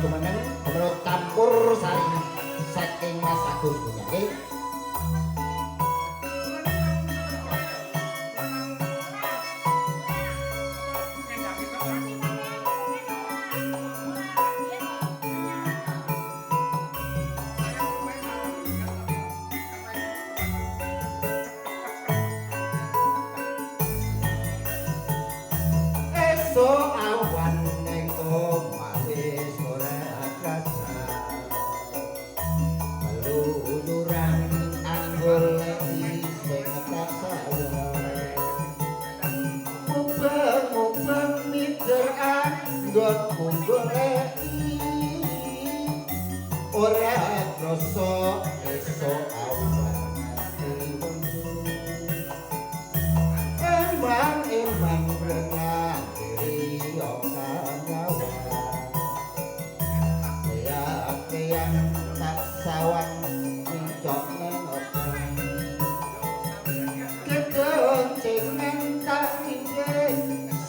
jumeneng menurut campur sari saking Mas Agus punya nggih. Esuk awan ning omah wis ora krasa. Luluran anggul sing tak sayang. Mubeng mider anggonku goleki. Ora krasa esuk awan emang renang diri okawa yang tak sawang mincok nengokang kegoncengan tak tinggi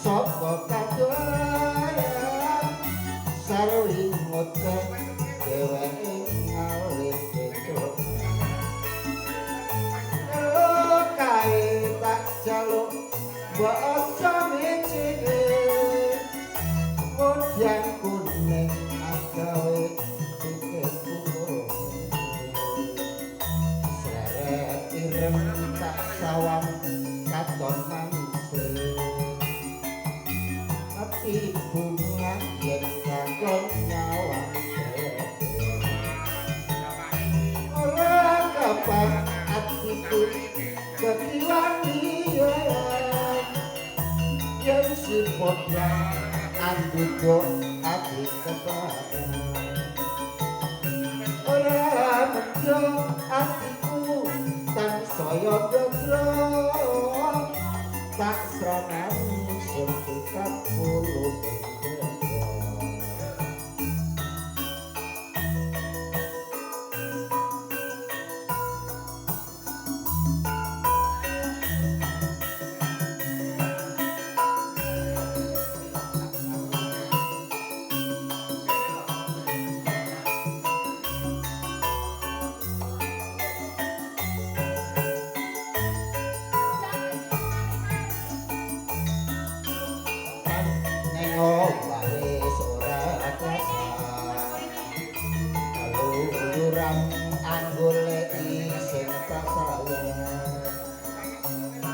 soko kadoya saruling ngocek dheweke ngalih becok kae tak jaluk Baca mecene Modyan kuning agawe pikirku Seret ireng tak sawang katon manise Tapi bunga yen kakon nyawang Ora kapan atiku kekiwangi yang si podang anduduk ati kebadan ora mejo atiku tan saya dodro tak sranani sertifikat puluh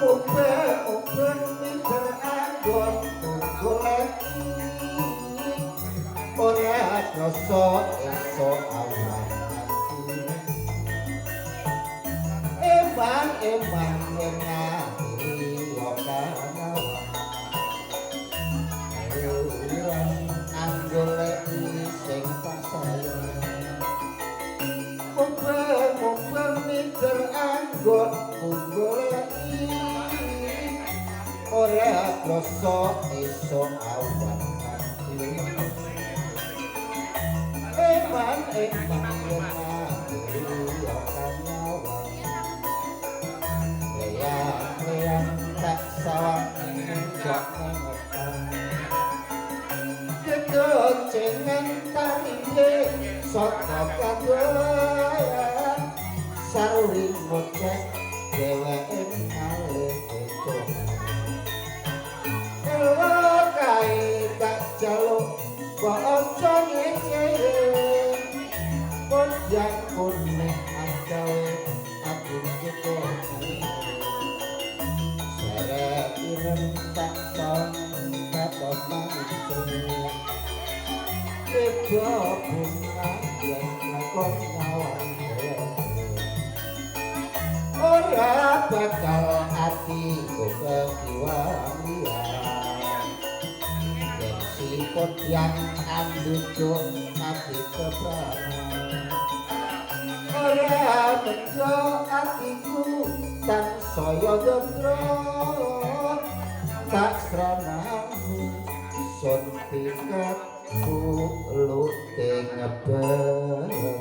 Open mister anggon goleki ora krasa esuk awan emang ngenani okana anggoleki sing tak sayang open mister anggon goleki ora krasa esuk awan emang leang tak sawang njok kegoncengan taringe saka kadoyan saruling ngocek dheweke ngalih becok kae tak jaluk baca ngece Modyan kuning agawe aku cukup seret ireng tak sawang katon manise beda bunga yen lakon nyawang ora bakal atiku kekiwangian yen siput yang anduduk ati kepranan ora bejo atiku tan saya dendro tak sranani sun pikatku luting ngebendro